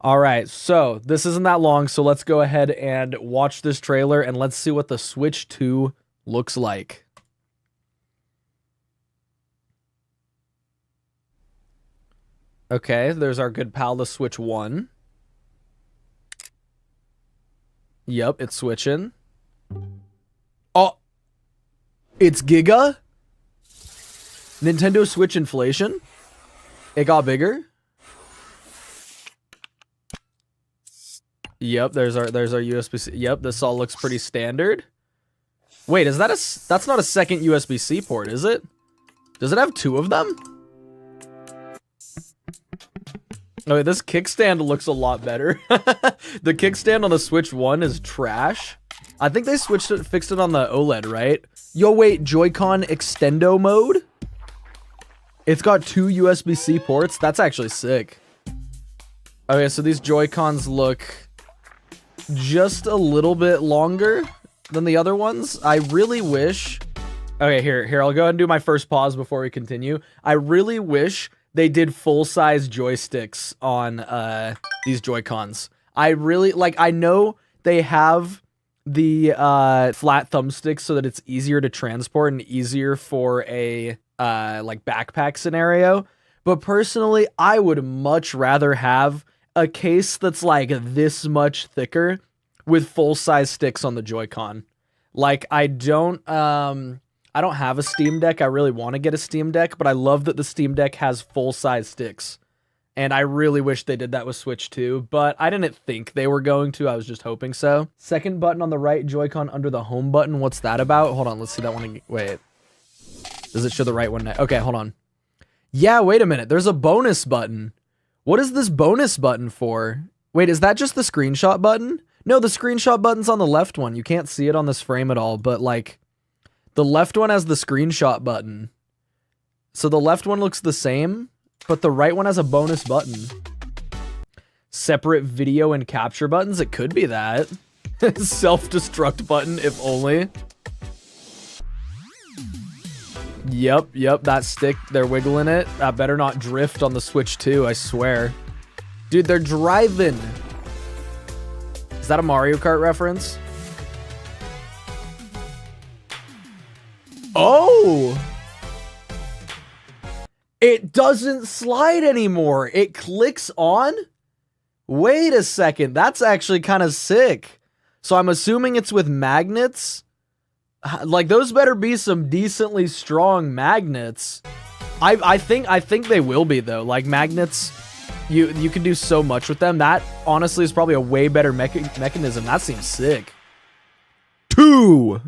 All right, so this isn't that long, so let's go ahead and watch this trailer and let's see what the Switch 2 looks like. Okay, there's our good pal, the Switch 1. Yep, it's switching. Oh, it's Giga? Nintendo Switch inflation? It got bigger? Yep, there's our USB-C. Yep, this all looks pretty standard. Wait, is that that's not a second USB-C port, is it? Does it have two of them? Okay, this kickstand looks a lot better. The kickstand on the Switch 1 is trash. I think they fixed it on the OLED, right? Yo, wait, Joy-Con extendo mode? It's got two USB-C ports? That's actually sick. Okay, so these Joy-Cons look just a little bit longer than the other ones. I really wish... Okay, here, I'll go ahead and do my first pause before we continue. I really wish they did full-size joysticks on these Joy-Cons. I really... Like, I know they have the flat thumbsticks so that it's easier to transport and easier for a like backpack scenario, but personally I would much rather have a case that's like this much thicker with full-size sticks on the Joy-Con. Like, I don't have a Steam Deck. I really want to get a Steam Deck, but I love that the Steam Deck has full-size sticks. And I really wish they did that with Switch 2, but I didn't think they were going to. I was just hoping so. Second button on the right, Joy-Con under the home button. What's that about? Hold on, let's see that one again. Wait. Does it show the right one now? Okay, hold on. Yeah, wait a minute. There's a bonus button. What is this bonus button for? Wait, is that just the screenshot button? No, the screenshot button's on the left one. You can't see it on this frame at all, but like the left one has the screenshot button. So the left one looks the same, but the right one has a bonus button. Separate video and capture buttons? It could be that. Self-destruct button, if only. Yep, that stick, they're wiggling it. That better not drift on the Switch 2, I swear. Dude, they're driving. Is that a Mario Kart reference? Oh! It doesn't slide anymore. It clicks on? Wait a second, that's actually kind of sick. So I'm assuming it's with magnets? Like, those better be some decently strong magnets. I think they will be, though. Like, magnets, you can do so much with them. That, honestly, is probably a way better mechanism. That seems sick. 2!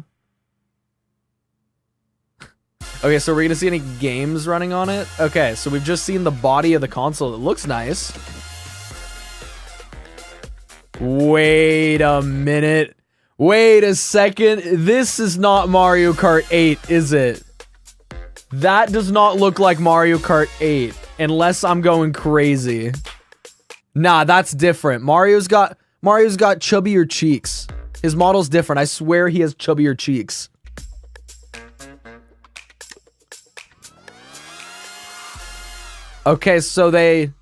Okay, so we're gonna see any games running on it? Okay, so we've just seen the body of the console. It looks nice. Wait a minute. Wait a second. This is not Mario Kart 8, is it? That does not look like Mario Kart 8, unless I'm going crazy. Nah, that's different. Mario's got chubbier cheeks. His model's different. I swear he has chubbier cheeks. Okay, so they...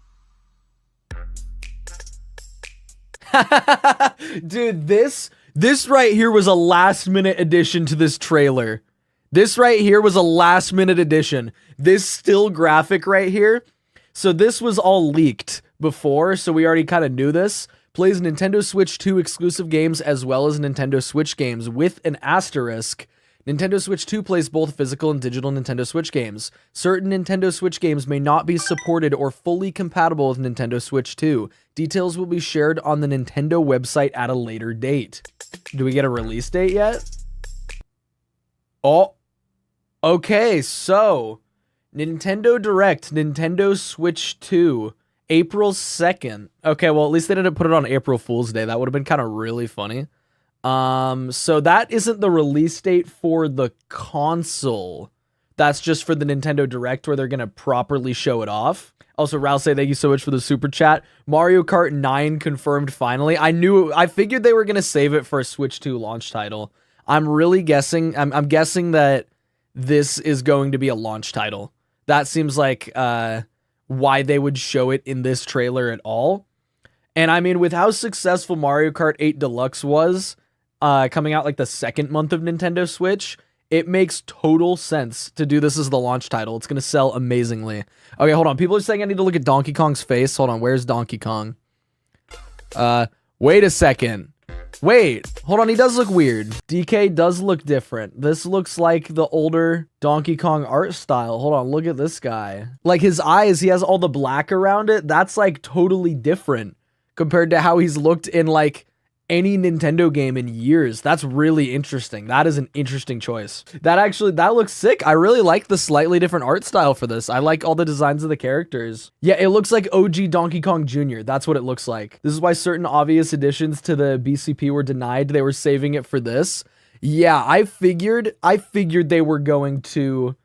Dude, this right here was a last-minute addition to this trailer. This right here was a last-minute addition. This still graphic right here. So this was all leaked before, so we already kind of knew this. Plays Nintendo Switch 2 exclusive games as well as Nintendo Switch games with an asterisk. Nintendo Switch 2 plays both physical and digital Nintendo Switch games. Certain Nintendo Switch games may not be supported or fully compatible with Nintendo Switch 2. Details will be shared on the Nintendo website at a later date. Do we get a release date yet? Oh, okay, so Nintendo Direct, Nintendo Switch 2, April 2nd. Okay, well, at least they didn't put it on April Fool's Day. That would have been kind of really funny. So that isn't the release date for the console. That's just for the Nintendo Direct where they're going to properly show it off. Also, Ralph say thank you so much for the super chat. Mario Kart 9 confirmed finally. I figured they were going to save it for a Switch 2 launch title. I'm really guessing, I'm guessing that this is going to be a launch title. That seems like, why they would show it in this trailer at all. And I mean, with how successful Mario Kart 8 Deluxe was, coming out like the second month of Nintendo Switch, it makes total sense to do this as the launch title. It's going to sell amazingly. Okay, hold on. People are saying I need to look at Donkey Kong's face. Hold on. Where's Donkey Kong? Wait a second. Wait, hold on. He does look weird. DK does look different. This looks like the older Donkey Kong art style. Hold on. Look at this guy. Like his eyes, he has all the black around it. That's like totally different compared to how he's looked in like any Nintendo game in years. That's really interesting. That is an interesting choice. That looks sick. I really like the slightly different art style for this. I like all the designs of the characters. Yeah, it looks like OG Donkey Kong Jr. That's what it looks like. This is why certain obvious additions to the BCP were denied. They were saving it for this. Yeah, I figured they were going to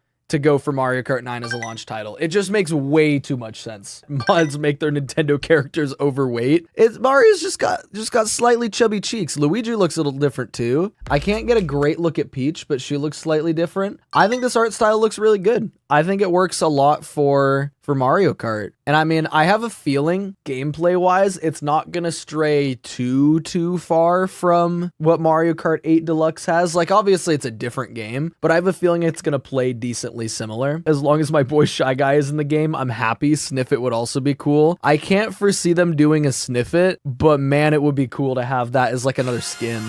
go for Mario Kart 9 as a launch title. It just makes way too much sense. Mods make their Nintendo characters overweight. Mario's just got slightly chubby cheeks. Luigi looks a little different too. I can't get a great look at Peach, but she looks slightly different. I think this art style looks really good. I think it works a lot for Mario Kart. And I mean, I have a feeling gameplay-wise, it's not gonna stray too far from what Mario Kart 8 Deluxe has. Like, obviously, it's a different game, but I have a feeling it's gonna play decently similar. As long as my boy Shy Guy is in the game, I'm happy. Sniff It would also be cool. I can't foresee them doing a Sniff It, but man, it would be cool to have that as like another skin.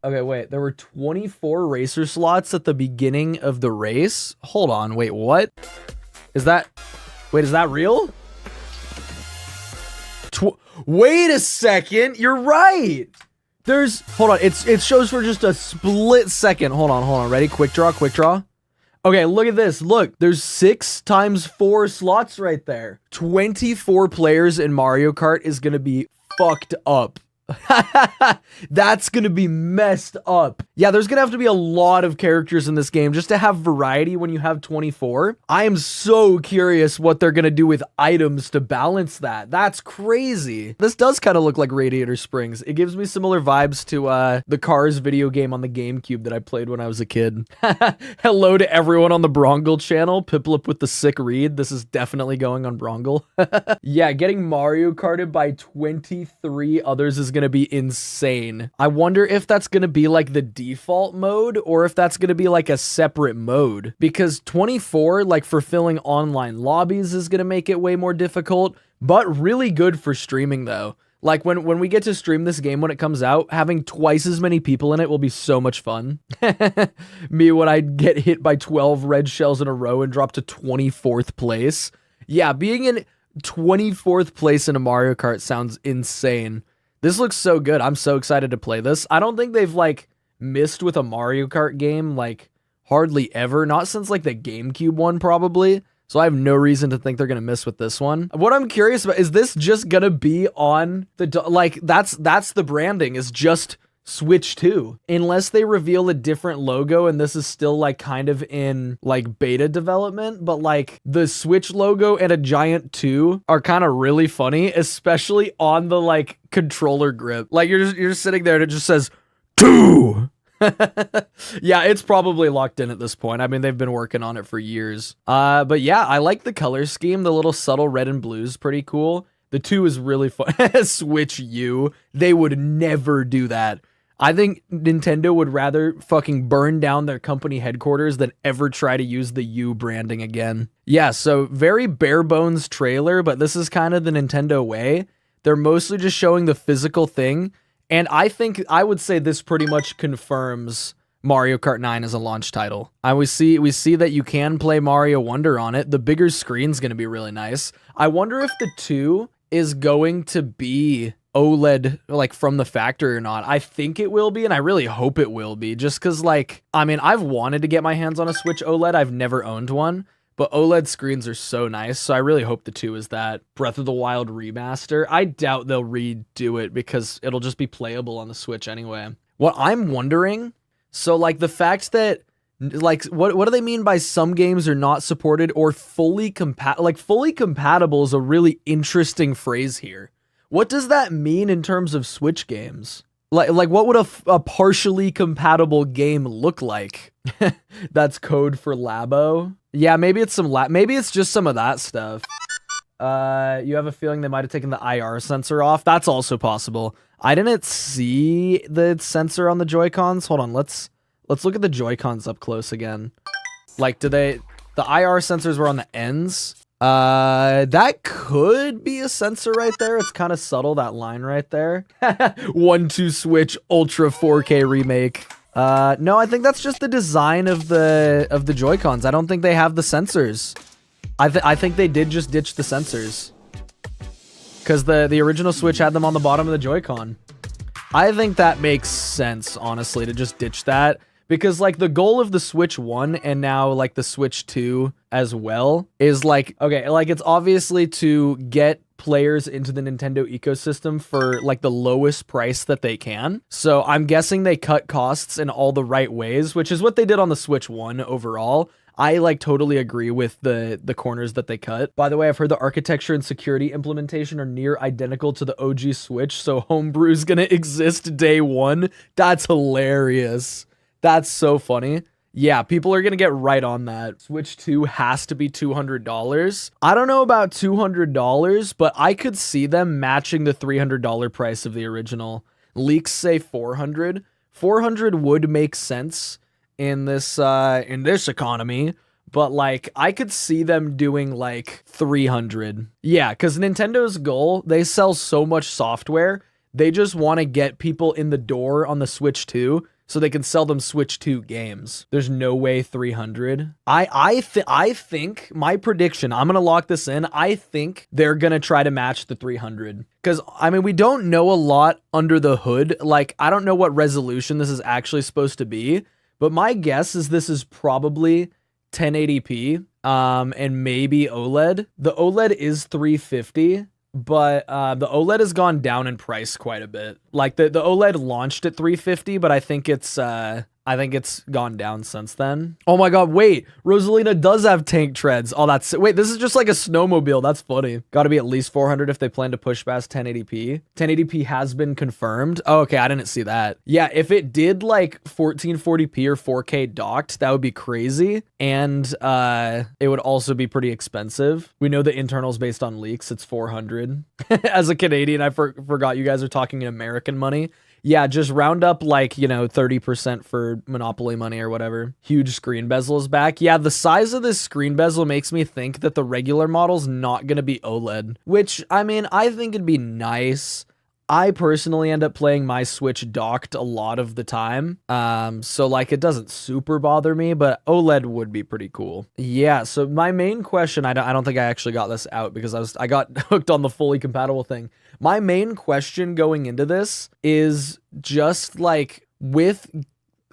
Okay, wait, there were 24 racer slots at the beginning of the race? Hold on, wait, what? Is that real? Wait a second, you're right! Hold on, it shows for just a split second. Hold on, ready? Quick draw. Okay, look at this, look, there's 6 times 4 slots right there. 24 players in Mario Kart is gonna be fucked up. That's gonna be messed up. Yeah, there's gonna have to be a lot of characters in this game just to have variety when you have 24. I am so curious what they're gonna do with items to balance that. That's crazy. This does kind of look like Radiator Springs. It gives me similar vibes to the Cars video game on the GameCube that I played when I was a kid. Hello to everyone on the Brongle channel. Piplup with the sick read. This is definitely going on Brongle. Yeah, getting Mario Karted by 23 others is gonna be insane. I wonder if that's gonna be like the default mode or if that's gonna be like a separate mode, because 24 like fulfilling online lobbies is gonna make it way more difficult, but really good for streaming though. Like when we get to stream this game when it comes out, having twice as many people in it will be so much fun. Me when I get hit by 12 red shells in a row and drop to 24th place. Yeah, being in 24th place in a Mario Kart sounds insane. This looks so good. I'm so excited to play this. I don't think they've like missed with a Mario Kart game like hardly ever. Not since like the GameCube one probably. So I have no reason to think they're going to miss with this one. What I'm curious about is this just going to be on the like that's the branding is just Switch 2. Unless they reveal a different logo and this is still like kind of in like beta development, but like the Switch logo and a giant 2 are kind of really funny, especially on the like controller grip. Like you're just sitting there and it just says 2. Yeah, it's probably locked in at this point. I mean, they've been working on it for years. But yeah, I like the color scheme. The little subtle red and blue is pretty cool. The 2 is really fun. Switch U. They would never do that. I think Nintendo would rather fucking burn down their company headquarters than ever try to use the U branding again. Yeah, so very bare bones trailer, but this is kind of the Nintendo way. They're mostly just showing the physical thing, and I would say this pretty much confirms Mario Kart 9 as a launch title. We see that you can play Mario Wonder on it. The bigger screen's going to be really nice. I wonder if the 2 is going to be OLED like from the factory or not. I think it will be, and I really hope it will be, just because like, I mean, I've wanted to get my hands on a Switch OLED. I've never owned one, but OLED screens are so nice, so I really hope the 2 is that. Breath of the Wild remaster. I doubt they'll redo it because it'll just be playable on the Switch anyway. What I'm wondering, so like the fact that like what do they mean by some games are not supported or fully compatible? Like fully compatible is a really interesting phrase here. What does that mean in terms of Switch games? Like what would a partially compatible game look like? That's code for Labo. Yeah, maybe it's maybe it's just some of that stuff. You have a feeling they might have taken the IR sensor off. That's also possible. I didn't see the sensor on the Joy-Cons. Hold on, let's look at the Joy-Cons up close again. Like, the IR sensors were on the ends. That could be a sensor right there. It's kind of subtle, that line right there. 1-2 Switch Ultra 4K remake. No, I think that's just the design of the Joy-Cons. I don't think they have the sensors. I think they did just ditch the sensors. Because the original Switch had them on the bottom of the Joy-Con. I think that makes sense, honestly, to just ditch that. Because, like, the goal of the Switch 1 and now, like, the Switch 2 as well is, like, okay, like, it's obviously to get players into the Nintendo ecosystem for, like, the lowest price that they can. So I'm guessing they cut costs in all the right ways, which is what they did on the Switch 1 overall. I, like, totally agree with the corners that they cut. By the way, I've heard the architecture and security implementation are near identical to the OG Switch, so homebrew is gonna exist day one. That's hilarious. That's so funny. Yeah, people are gonna get right on that. Switch 2 has to be $200. I don't know about $200, but I could see them matching the $300 price of the original. Leaks say $400. $400 would make sense in this economy, but like I could see them doing like $300. Yeah, because Nintendo's goal, they sell so much software, they just want to get people in the door on the Switch 2 so they can sell them Switch 2 games. There's no way $300. I think my prediction, I'm gonna lock this in. I think they're gonna try to match the $300 because I mean we don't know a lot under the hood. Like I don't know what resolution this is actually supposed to be. But my guess is this is probably 1080p and maybe OLED. The OLED is $350, but the OLED has gone down in price quite a bit. Like the OLED launched at $350, but I think it's gone down since then. Oh my god, wait, Rosalina does have tank treads. Oh, wait, this is just like a snowmobile. That's funny. Gotta be at least 400 if they plan to push past 1080p. 1080p has been confirmed. Oh, okay, I didn't see that. Yeah, if it did like 1440p or 4K docked, that would be crazy. And it would also be pretty expensive. We know the internals based on leaks, it's 400. As a Canadian, I forgot you guys are talking in American money. Yeah, just round up like, you know, 30% for Monopoly money or whatever. Huge screen bezel is back. Yeah, the size of this screen bezel makes me think that the regular model's not going to be OLED, which, I mean, I think it'd be nice. I personally end up playing my Switch docked a lot of the time. So like it doesn't super bother me, but OLED would be pretty cool. Yeah, so my main question, I don't think I actually got this out because I got hooked on the fully compatible thing. My main question going into this is just like with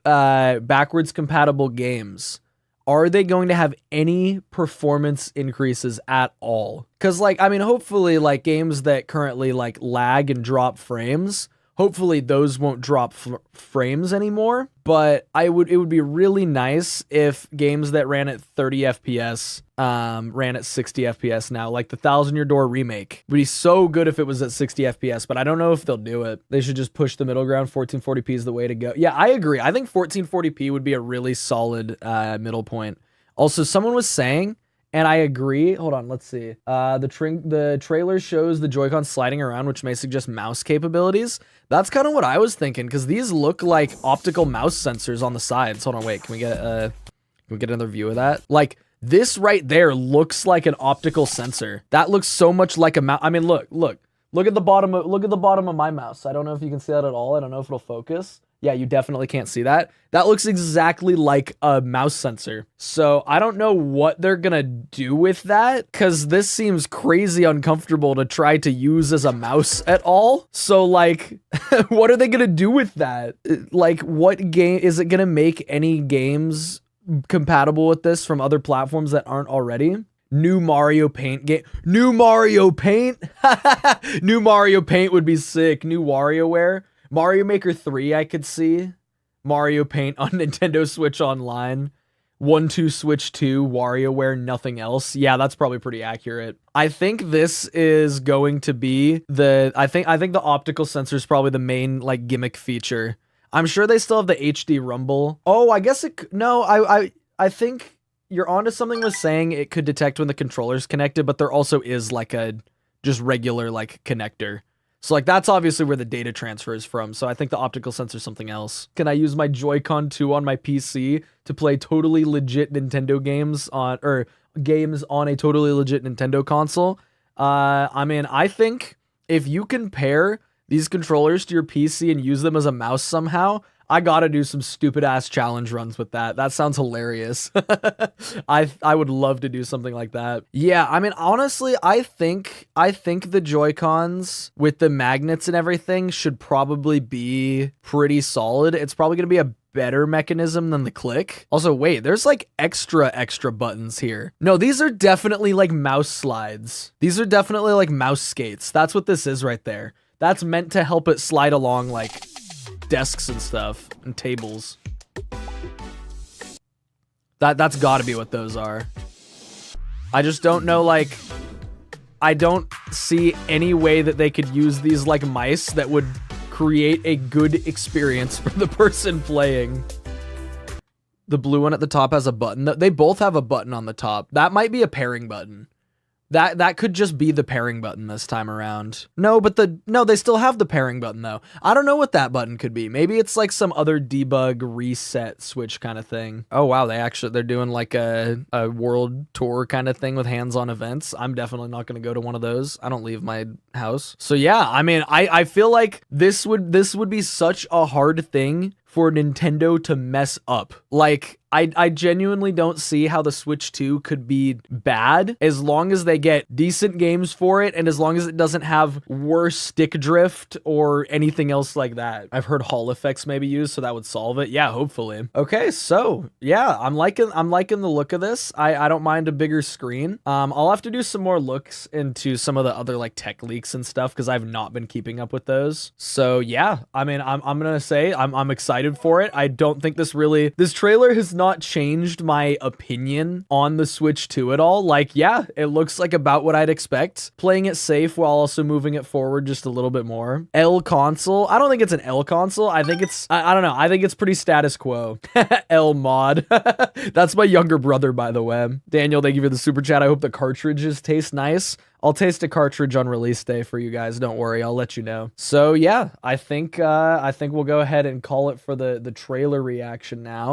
backwards compatible games, are they going to have any performance increases at all? Because, like, I mean, hopefully, like, games that currently, like, lag and drop frames, hopefully those won't drop frames anymore. But it would be really nice if games that ran at 30 FPS ran at 60 FPS now. Like, the Thousand Year Door remake would be so good if it was at 60 FPS, but I don't know if they'll do it. They should just push the middle ground. 1440p is the way to go. Yeah, I agree. I think 1440p would be a really solid middle point. Also, someone was saying, and I agree. Hold on, let's see. The trailer shows the Joy-Con sliding around, which may suggest mouse capabilities. That's kind of what I was thinking, because these look like optical mouse sensors on the sides. Hold on, wait. Can we get another view of that? Like, this right there looks like an optical sensor. That looks so much like a mouse. I mean, look at the bottom of my mouse. I don't know if you can see that at all. I don't know if it'll focus. Yeah, you definitely can't see that. That looks exactly like a mouse sensor. So I don't know what they're gonna do with that, because this seems crazy uncomfortable to try to use as a mouse at all. So like, what are they gonna do with that? Like, what game is it gonna make any games compatible with this from other platforms that aren't already? New Mario Paint game. New Mario Paint? New Mario Paint would be sick. New WarioWare. Mario Maker 3, I could see. Mario Paint on Nintendo Switch Online. 1-2 Switch 2, WarioWare, nothing else. Yeah, that's probably pretty accurate. I think this is going to be I think the optical sensor is probably the main like gimmick feature. I'm sure they still have the HD rumble. Oh, I guess no, I think you're onto something with saying it could detect when the controller's connected, but there also is like a just regular like connector. So like that's obviously where the data transfer is from. So I think the optical sensor is something else. Can I use my Joy-Con 2 on my PC to play totally legit Nintendo games on a totally legit Nintendo console? I mean, I think if you can pair these controllers to your PC and use them as a mouse somehow, I gotta do some stupid ass challenge runs with that. That sounds hilarious. I would love to do something like that. Yeah, I mean, honestly, I think the Joy-Cons with the magnets and everything should probably be pretty solid. It's probably gonna be a better mechanism than the click. Also, wait, there's like extra buttons here. No, these are definitely like mouse slides. These are definitely like mouse skates. That's what this is right there. That's meant to help it slide along like desks and stuff and tables. That's got to be what those are. I just don't know, like, I don't see any way that they could use these like mice that would create a good experience for the person playing. The blue one at the top has a button. They both have a button on the top. That might be a pairing button. That could just be the pairing button this time around. No, but they still have the pairing button though. I don't know what that button could be. Maybe it's like some other debug reset switch kind of thing. Oh wow, they're doing like a world tour kind of thing with hands-on events. I'm definitely not going to go to one of those. I don't leave my house. So yeah, I mean, I feel like this would be such a hard thing for Nintendo to mess up. Like, I genuinely don't see how the Switch 2 could be bad as long as they get decent games for it and as long as it doesn't have worse stick drift or anything else like that. I've heard Hall effects maybe used, so that would solve it. Yeah, hopefully. Okay, so yeah, I'm liking the look of this. I don't mind a bigger screen. I'll have to do some more looks into some of the other like tech leaks and stuff because I've not been keeping up with those. So yeah, I mean, I'm gonna say I'm excited for it. I don't think this trailer has not changed my opinion on the Switch 2 at all. Like, yeah, it looks like about what I'd expect. Playing it safe while also moving it forward just a little bit more. L console. I don't think it's an L console. I think it's, I don't know. I think it's pretty status quo. L mod. That's my younger brother, by the way. Daniel, thank you for the super chat. I hope the cartridges taste nice. I'll taste a cartridge on release day for you guys. Don't worry, I'll let you know. So yeah, I think we'll go ahead and call it for the trailer reaction now.